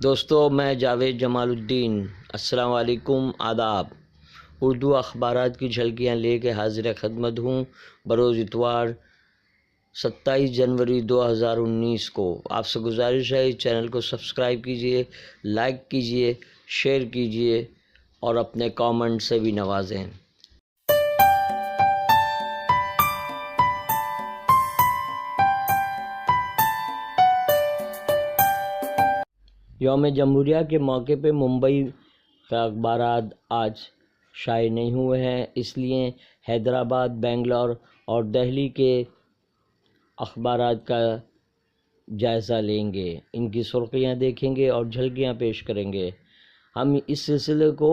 دوستو، میں جاوید جمال الدین، السلام علیکم، آداب۔ اردو اخبارات کی جھلکیاں لے کے حاضر خدمت ہوں بروز اتوار 27 جنوری 2019 کو۔ آپ سے گزارش ہے اس چینل کو سبسکرائب کیجئے، لائک کیجئے، شیئر کیجئے اور اپنے کامنٹ سے بھی نوازیں۔ یوم جمہوریہ کے موقع پہ ممبئی کے اخبارات آج شائع نہیں ہوئے ہیں، اس لیے حیدرآباد، بنگلور اور دہلی کے اخبارات کا جائزہ لیں گے، ان کی سرخیاں دیکھیں گے اور جھلکیاں پیش کریں گے۔ ہم اس سلسلے کو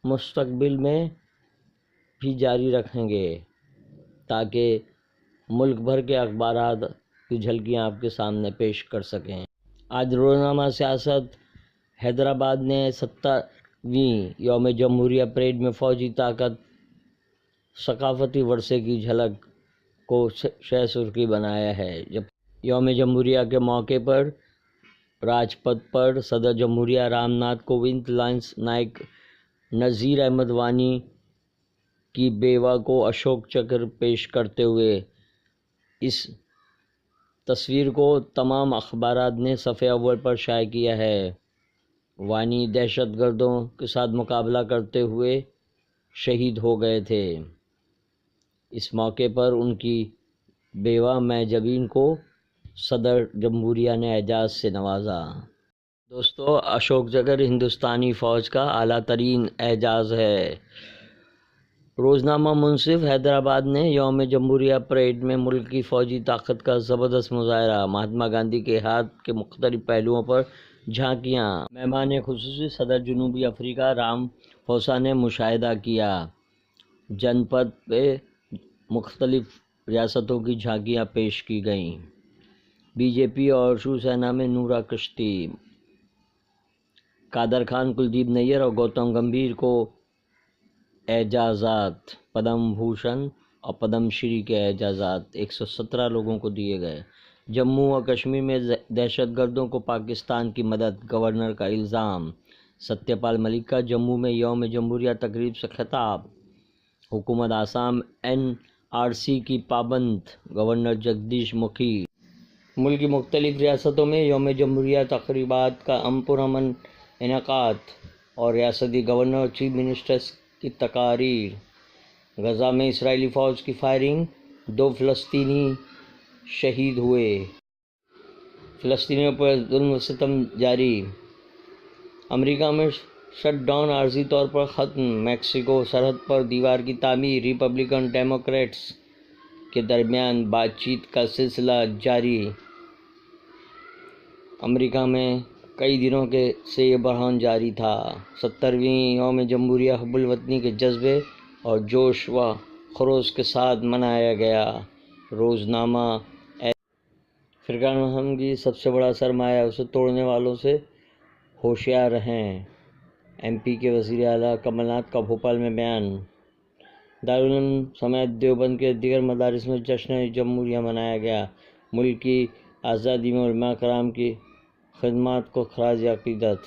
مستقبل میں بھی جاری رکھیں گے تاکہ ملک بھر کے اخبارات کی جھلکیاں آپ کے سامنے پیش کر سکیں۔ آج روزنامہ سیاست حیدرآباد نے 70ویں یوم جمہوریہ پریڈ میں فوجی طاقت، ثقافتی ورثے کی جھلک کو شہ سرخی بنایا ہے۔ جب یوم جمہوریہ کے موقع پر راج پتھ پر صدر جمہوریہ رام ناتھ کووند لانس نائک نذیر احمد وانی کی بیوہ کو اشوک چکر پیش کرتے ہوئے اس تصویر کو تمام اخبارات نے صفحہ اول پر شائع کیا ہے۔ وانی دہشت گردوں کے ساتھ مقابلہ کرتے ہوئے شہید ہو گئے تھے۔ اس موقع پر ان کی بیوہ مے جبین کو صدر جمہوریہ نے اعزاز سے نوازا۔ دوستو، اشوک چکر ہندوستانی فوج کا اعلیٰ ترین اعزاز ہے۔ روزنامہ منصف حیدرآباد نے یوم جمہوریہ پریڈ میں ملک کی فوجی طاقت کا زبردست مظاہرہ، مہاتما گاندھی کے ہاتھ کے مختلف پہلوؤں پر جھانکیاں، مہمان خصوصی صدر جنوبی افریقہ رام فوسا نے مشاہدہ کیا۔ جن پتھ پہ مختلف ریاستوں کی جھانکیاں پیش کی گئیں۔ بی جے پی اور شیوسینا میں نورا کشتی، قادر خان، کلدیپ نیر اور گوتم گمبھیر کو اعزازات، پدم بھوشن اور پدم شری کے اعزازات 117 لوگوں کو دیے گئے۔ جموں و کشمیر میں دہشت گردوں کو پاکستان کی مدد، گورنر کا الزام۔ ستیہ پال ملک کا جموں میں یوم جمہوریہ تقریب سے خطاب۔ حکومت آسام این آر سی کی پابند، گورنر جگدیش مکھی۔ ملک کی مختلف ریاستوں میں یوم جمہوریہ تقریبات کا پرامن انعقاد اور ریاستی گورنر اور چیف منسٹرز کی تقاریر۔ غزہ میں اسرائیلی فوج کی فائرنگ، 2 فلسطینی شہید ہوئے۔ فلسطینیوں پر ظلم و ستم جاری۔ امریکہ میں شٹ ڈاؤن عارضی طور پر ختم۔ میکسیکو سرحد پر دیوار کی تعمیر۔ ریپبلکن ڈیموکریٹس کے درمیان بات چیت کا سلسلہ جاری۔ امریکہ میں کئی دنوں سے یہ بحران جاری تھا۔ 70ویں یوم جمہوریہ حب الوطنی کے جذبے اور جوش و خروش کے ساتھ منایا گیا۔ روزنامہ فرقہ واریت کی سب سے بڑا سرمایہ اسے توڑنے والوں سے ہوشیار رہیں۔ ایم پی کے وزیر اعلیٰ کمل ناتھ کا بھوپال میں بیان۔ دارالعلوم سمیت دیوبند کے دیگر مدارس میں جشن جمہوریہ منایا گیا۔ ملک کی آزادی میں علماء کرام کی خدمات کو خراج عقیدت۔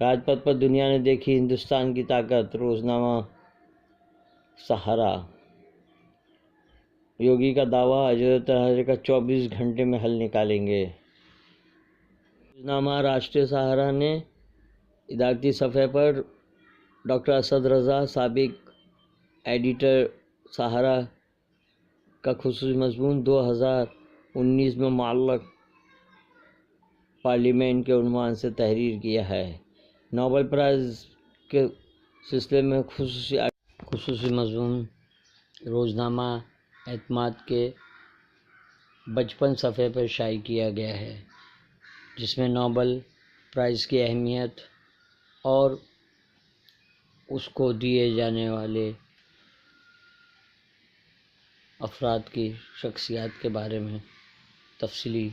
راج پتھ پر دنیا نے دیکھی ہندوستان کی طاقت۔ روزنامہ سہارا۔ یوگی کا دعویٰ، اجودھیا تنازع کا 24 گھنٹے میں حل نکالیں گے۔ روزنامہ راشٹریہ سہارا نے ادارتی صفحے پر ڈاکٹر اسد رضا، سابق ایڈیٹر سہارا کا خصوصی مضمون 2019 میں معلق پارلیمنٹ کے عنوان سے تحریر کیا ہے۔ نوبل پرائز کے سلسلے میں خصوصی مضمون روزنامہ اعتماد کے 55 صفحے پر شائع کیا گیا ہے، جس میں نوبل پرائز کی اہمیت اور اس کو دیے جانے والے افراد کی شخصیات کے بارے میں تفصیلی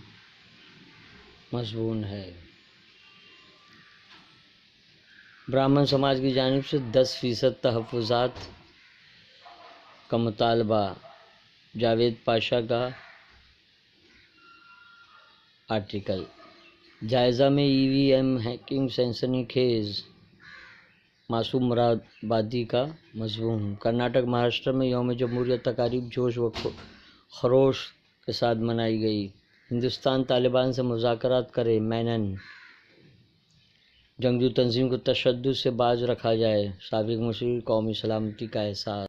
مضمون ہے۔ برہمن سماج کی جانب سے 10% تحفظات کا مطالبہ۔ جاوید پاشا کا آرٹیکل۔ جائزہ میں EVM ہیکنگ سنسنی خیز، معصوم مراد آبادی کا مضمون۔ کرناٹک مہاراشٹر میں یوم جمہوریہ تقاریب جوش و خروش کے ساتھ منائی گئی۔ ہندوستان طالبان سے مذاکرات کرے، مینن۔ جنگجو تنظیم کو تشدد سے باز رکھا جائے، سابق مشیر قومی سلامتی کا احساس۔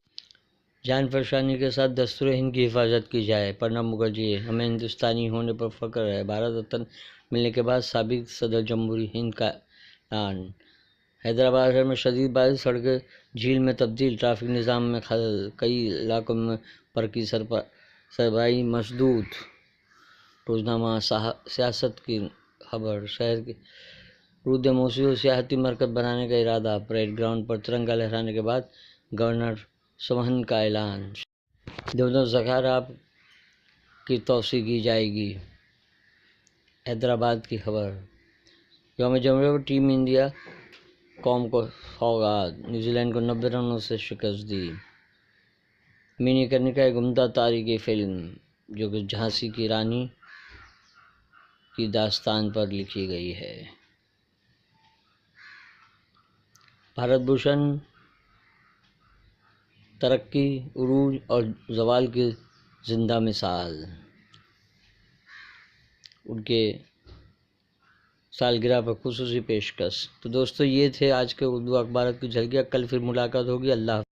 جان فشانی کے ساتھ دستور ہند کی حفاظت کی جائے، پرنب مکھرجی۔ ہمیں ہندوستانی ہونے پر فخر ہے، بھارت رتن ملنے کے بعد سابق صدر جمہوریہ ہند کا اعلان۔ حیدرآباد شہر میں شدید بارش، سڑکیں جھیل میں تبدیل، ٹریفک نظام میں خلل، کئی علاقوں میں برقی سربراہی مسدود۔ روزنامہ سیاست کی خبر، شہر کے رود موسی کو سیاحتی مرکز بنانے کا ارادہ، پریڈ گراؤنڈ پر ترنگا لہرانے کے بعد گورنر سوہن کا اعلان۔ دونوں ذخائر کی توسیع کی جائے گی۔ حیدرآباد کی خبر، یوم جمہوریہ پر ٹیم انڈیا قوم کو سوگات، نیوزی لینڈ کو 90 رنوں سے شکست دی۔ منی کرنیکا ایک عمدہ تاریخی فلم جو کہ جھانسی کی رانی کی داستان پر لکھی گئی ہے۔ بھارت بھوشن ترقی، عروج اور زوال کی زندہ مثال، ان کے سالگرہ پر خصوصی پیشکش۔ تو دوستو یہ تھے آج کے اردو اخبارات کی جھلکیاں، کل پھر ملاقات ہوگی۔ اللہ حافظ۔